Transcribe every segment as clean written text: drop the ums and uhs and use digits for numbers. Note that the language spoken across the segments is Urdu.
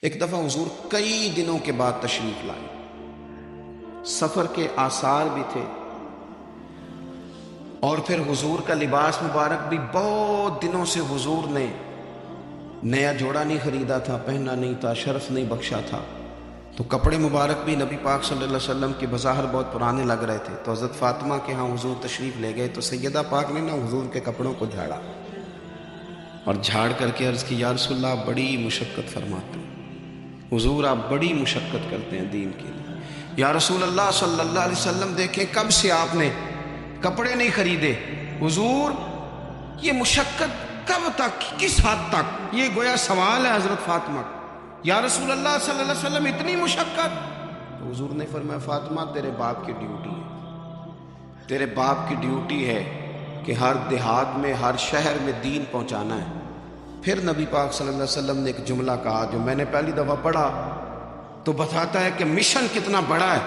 ایک دفعہ حضور کئی دنوں کے بعد تشریف لائے، سفر کے آثار بھی تھے، اور پھر حضور کا لباس مبارک بھی بہت دنوں سے حضور نے نیا جوڑا نہیں خریدا تھا، پہننا نہیں تھا، شرف نہیں بخشا تھا، تو کپڑے مبارک بھی نبی پاک صلی اللہ علیہ وسلم کے بظاہر بہت پرانے لگ رہے تھے۔ تو حضرت فاطمہ کے ہاں حضور تشریف لے گئے، تو سیدہ پاک نے نا حضور کے کپڑوں کو جھاڑا اور جھاڑ کر کے عرض کی، یا رسول اللہ آپ بڑی مشقت فرماتے ہیں، حضور آپ بڑی مشقت کرتے ہیں دین کے لیے۔ یا رسول اللہ صلی اللہ علیہ وسلم دیکھیں کب سے آپ نے کپڑے نہیں خریدے، حضور یہ مشقت کب تک، کس حد تک؟ یہ گویا سوال ہے حضرت فاطمہ کا۔ یا رسول اللہ صلی اللہ علیہ وسلم اتنی مشقت؟ تو حضور نے فرمایا، فاطمہ تیرے باپ کی ڈیوٹی ہے، تیرے باپ کی ڈیوٹی ہے کہ ہر دیہات میں، ہر شہر میں دین پہنچانا ہے۔ پھر نبی پاک صلی اللہ علیہ وسلم نے ایک جملہ کہا جو میں نے پہلی دفعہ پڑھا تو بتاتا ہے کہ مشن کتنا بڑا ہے۔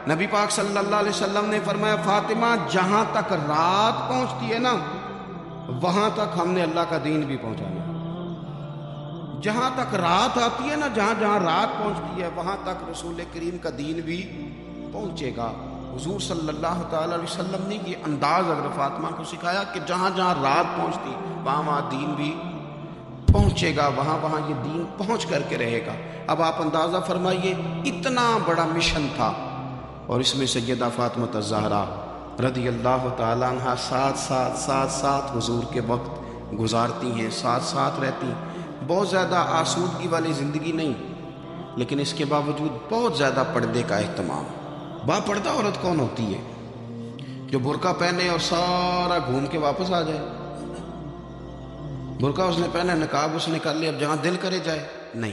نبی پاک صلی اللہ علیہ وسلم نے فرمایا، فاطمہ جہاں تک رات پہنچتی ہے نا وہاں تک ہم نے اللہ کا دین بھی پہنچانا ہے۔ جہاں تک رات آتی ہے نا، جہاں جہاں رات پہنچتی ہے وہاں تک رسول کریم کا دین بھی پہنچے گا۔ حضور صلی اللہ تعالی علیہ وسلم نے یہ انداز حضرت فاطمہ کو سکھایا کہ جہاں جہاں رات پہنچتی وہاں وہاں دین بھی پہنچے گا، وہاں وہاں یہ دین پہنچ کر کے رہے گا۔ اب آپ اندازہ فرمائیے اتنا بڑا مشن تھا، اور اس میں سیدہ فاطمہ الزہرا رضی اللہ تعالیٰ عنہ ساتھ حضور کے وقت گزارتی ہیں، ساتھ رہتی ہیں۔ بہت زیادہ آسودگی والی زندگی نہیں، لیکن اس کے باوجود بہت زیادہ پردے کا اہتمام۔ با پردہ عورت کون ہوتی ہے؟ جو برقع پہنے اور سارا گھوم کے واپس آ جائے۔ برقع اس نے پہنا، نقاب اس نے کر لیا، اب جہاں دل کرے جائے، نہیں،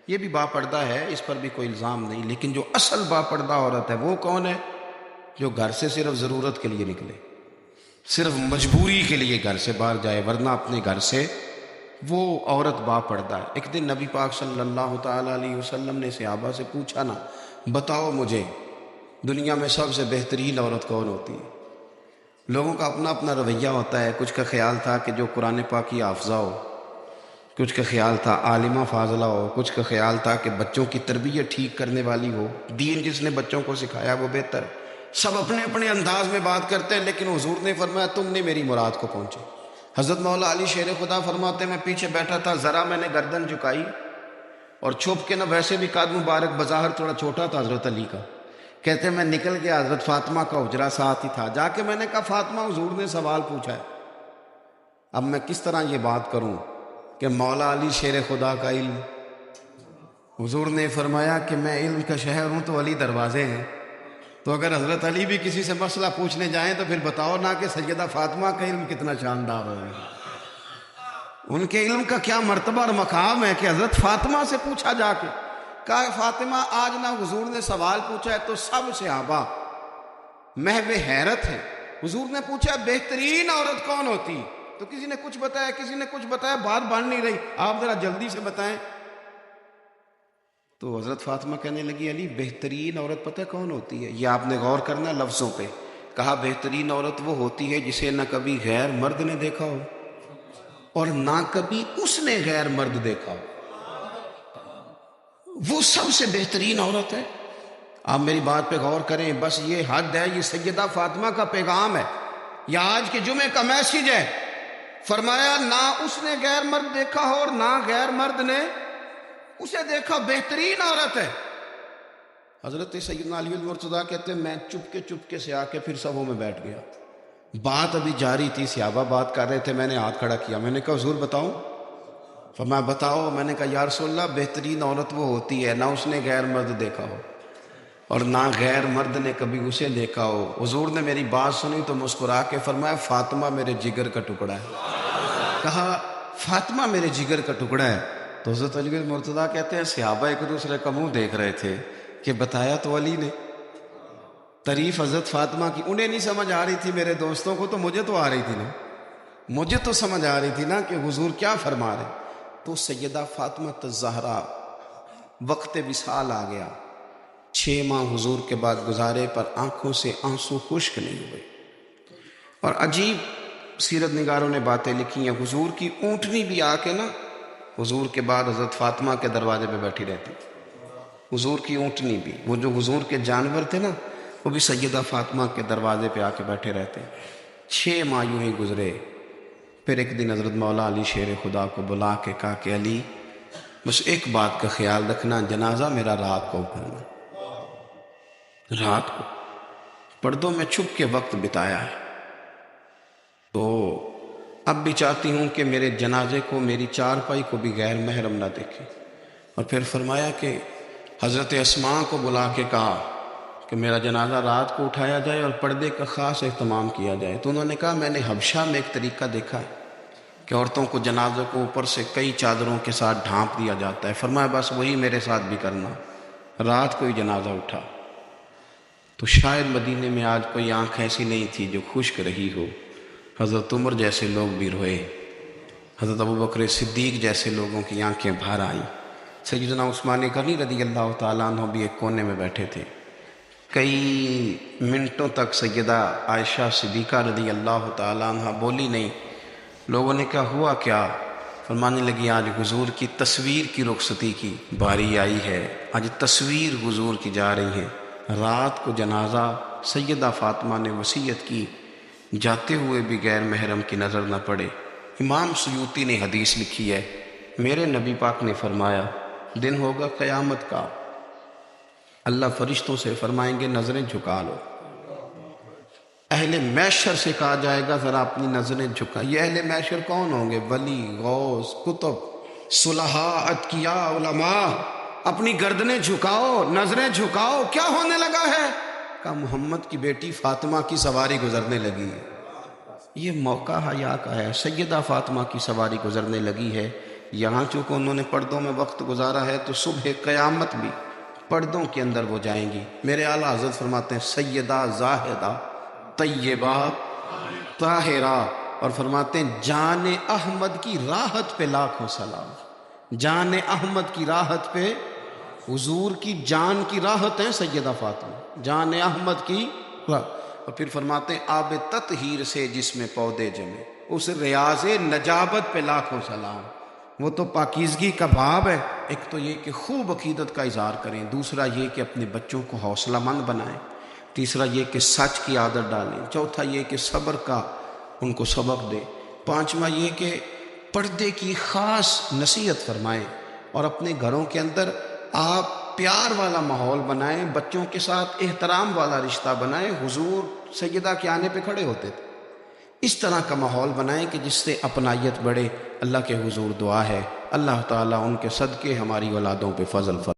یہ بھی با پردہ ہے، اس پر بھی کوئی الزام نہیں۔ لیکن جو اصل با پردہ عورت ہے وہ کون ہے؟ جو گھر سے صرف ضرورت کے لیے نکلے، صرف مجبوری کے لیے گھر سے باہر جائے، ورنہ اپنے گھر سے، وہ عورت با پردہ ہے۔ ایک دن نبی پاک صلی اللہ تعالی علیہ وسلم نے صحابہ سے پوچھا نا، بتاؤ مجھے دنیا میں سب سے بہترین عورت کون ہوتی ہے؟ لوگوں کا اپنا اپنا رویہ ہوتا ہے۔ کچھ کا خیال تھا کہ جو قرآن پاک کی حافظہ ہو، کچھ کا خیال تھا عالمہ فاضلہ ہو، کچھ کا خیال تھا کہ بچوں کی تربیت ٹھیک کرنے والی ہو، دین جس نے بچوں کو سکھایا وہ بہتر ہے۔ سب اپنے اپنے انداز میں بات کرتے ہیں، لیکن حضور نے فرمایا تم نے میری مراد کو پہنچے۔ حضرت مولا علی شیر خدا فرماتے ہیں، میں پیچھے بیٹھا تھا، ذرا میں نے گردن جھکائی اور چھپ کے نہ، ویسے بھی قد مبارک بظاہر تھوڑا چھوٹا تھا حضرت علی کا، کہتے ہیں میں نکل گیا، حضرت فاطمہ کا حجرہ ساتھ ہی تھا، جا کے میں نے کہا فاطمہ حضور نے سوال پوچھا ہے، اب میں کس طرح یہ بات کروں کہ مولا علی شیر خدا کا علم؟ حضور نے فرمایا کہ میں علم کا شہر ہوں تو علی دروازے ہیں، تو اگر حضرت علی بھی کسی سے مسئلہ پوچھنے جائیں تو پھر بتاؤ نا کہ سیدہ فاطمہ کا علم کتنا شاندار ہے، ان کے علم کا کیا مرتبہ اور مقام ہے کہ حضرت فاطمہ سے پوچھا جا کے، کہا فاطمہ آج نہ حضور نے سوال پوچھا ہے تو سب صحابہ محو حیرت ہے۔ حضور نے پوچھا بہترین عورت کون ہوتی؟ تو کسی نے کچھ بتایا، کسی نے کچھ بتایا، بات بن نہیں رہی، آپ ذرا جلدی سے بتائیں۔ تو حضرت فاطمہ کہنے لگی علی بہترین عورت پتہ کون ہوتی ہے؟ یہ آپ نے غور کرنا لفظوں پہ، کہا بہترین عورت وہ ہوتی ہے جسے نہ کبھی غیر مرد نے دیکھا ہو اور نہ کبھی اس نے غیر مرد دیکھا ہو، وہ سب سے بہترین عورت ہے۔ آپ میری بات پہ غور کریں، بس یہ حد ہے، یہ سیدہ فاطمہ کا پیغام ہے، یہ آج کے جمعے کا میسیج ہے۔ فرمایا نہ اس نے غیر مرد دیکھا ہو اور نہ غیر مرد نے اسے دیکھا، بہترین عورت ہے۔ حضرت سیدنا علی المرتضیٰ کہتے ہیں میں چپ کے سے آ کے پھر صفوں میں بیٹھ گیا، بات ابھی جاری تھی، صحابہ بات کر رہے تھے، میں نے ہاتھ کھڑا کیا، میں نے کہا حضور بتاؤں؟ فرمایا بتاؤ۔ میں نے کہا یا رسول اللہ بہترین عورت وہ ہوتی ہے نہ اس نے غیر مرد دیکھا ہو اور نہ غیر مرد نے کبھی اسے دیکھا ہو۔ حضور نے میری بات سنی تو مسکرا کے فرمایا فاطمہ میرے جگر کا ٹکڑا ہے۔ کہا فاطمہ میرے جگر کا ٹکڑا ہے۔ تو حضرت علی مرتضیٰ کہتے ہیں صحابہ ایک دوسرے کا منہ دیکھ رہے تھے کہ بتایا تو علی نے، تعریف حضرت فاطمہ کی انہیں نہیں سمجھ آ رہی تھی، میرے دوستوں کو تو مجھے تو آ رہی تھی نا، مجھے تو سمجھ آ رہی تھی نا کہ حضور کیا فرما رہے۔ تو سیدہ فاطمہ الزہرا وقت وصال آ گیا، 6 ماہ حضور کے بعد گزارے پر آنکھوں سے آنسو خشک نہیں ہوئے۔ اور عجیب سیرت نگاروں نے باتیں لکھی ہیں، حضور کی اونٹنی بھی آ کے نا حضور کے بعد حضرت فاطمہ کے دروازے پہ بیٹھی رہتی، حضور کی اونٹنی بھی، وہ جو حضور کے جانور تھے نا وہ بھی سیدہ فاطمہ کے دروازے پہ آ کے بیٹھے رہتے۔ 6 ماہ یوں ہی گزرے۔ پھر ایک دن حضرت مولا علی شیر خدا کو بلا کے کہا کہ علی بس ایک بات کا خیال رکھنا، جنازہ میرا رات کو پڑھنا، رات کو پردوں میں چھپ کے وقت بتایا ہے، تو اب بھی چاہتی ہوں کہ میرے جنازے کو، میری چارپائی کو بھی غیر محرم نہ دیکھے۔ اور پھر فرمایا کہ حضرت اسماء کو بلا کے کہا کہ میرا جنازہ رات کو اٹھایا جائے اور پردے کا خاص اہتمام کیا جائے۔ تو انہوں نے کہا میں نے حبشہ میں ایک طریقہ دیکھا ہے کہ عورتوں کو جنازے کو اوپر سے کئی چادروں کے ساتھ ڈھانپ دیا جاتا ہے، فرمایا بس وہی میرے ساتھ بھی کرنا، رات کو ہی جنازہ اٹھا۔ تو شاید مدینے میں آج کوئی آنکھ ایسی نہیں تھی جو خشک رہی ہو۔ حضرت عمر جیسے لوگ بھی روئے، حضرت ابوبکر صدیق جیسے لوگوں کی آنکھیں بھر آئیں، سیدنا عثمان غنی رضی اللہ تعالیٰ عنہ بھی ایک کونے میں بیٹھے تھے۔ کئی منٹوں تک سیدہ عائشہ صدیقہ رضی اللہ تعالیٰ عنہ بولی نہیں۔ لوگوں نے کہا ہوا کیا؟ فرمانے لگی آج حضور کی تصویر کی رخصتی کی باری آئی ہے، آج تصویر حضور کی جا رہی ہے۔ رات کو جنازہ سیدہ فاطمہ نے وصیت کی جاتے ہوئے بھی غیر محرم کی نظر نہ پڑے۔ امام سیوطی نے حدیث لکھی ہے، میرے نبی پاک نے فرمایا دن ہوگا قیامت کا، اللہ فرشتوں سے فرمائیں گے نظریں جھکا لو۔ اہل محشر سے کہا جائے گا ذرا اپنی نظریں جھکا۔ یہ اہل محشر کون ہوں گے؟ ولی، غوث، کتب، صلحاء، اتقیاء، علماء۔ اپنی گردنیں جھکاؤ، نظریں جھکاؤ، کیا ہونے لگا ہے؟ کہا محمد کی بیٹی فاطمہ کی سواری گزرنے لگی ہے۔ یہ موقع حیا کا ہے، سیدہ فاطمہ کی سواری گزرنے لگی ہے۔ یہاں چونکہ انہوں نے پردوں میں وقت گزارا ہے تو صبح قیامت بھی پردوں کے اندر وہ جائیں گی۔ میرے اعلیٰ حضرت فرماتے ہیں سیدہ زاہدہ طیبہ طاہرہ، اور فرماتے ہیں جان احمد کی راحت پہ لاکھوں سلام۔ جان احمد کی راحت پہ، حضور کی جان کی راحت ہے سیدہ فاطمہ، جان احمد کی راحت۔ اور پھر فرماتے ہیں آب تطہیر سے جس میں پودے جمے، اس ریاض نجابت پہ لاکھوں سلام۔ وہ تو پاکیزگی کا باب ہے۔ ایک تو یہ کہ خوب عقیدت کا اظہار کریں، دوسرا یہ کہ اپنے بچوں کو حوصلہ مند بنائیں، تیسرا یہ کہ سچ کی عادت ڈالیں، چوتھا یہ کہ صبر کا ان کو سبق دیں، پانچواں یہ کہ پردے کی خاص نصیحت فرمائیں، اور اپنے گھروں کے اندر آپ پیار والا ماحول بنائیں، بچوں کے ساتھ احترام والا رشتہ بنائیں۔ حضور سیدہ کے آنے پہ کھڑے ہوتے تھے، اس طرح کا ماحول بنائیں کہ جس سے اپنائیت بڑھے۔ اللہ کے حضور دعا ہے اللہ تعالیٰ ان کے صدقے ہماری اولادوں پہ فضل فرمائے۔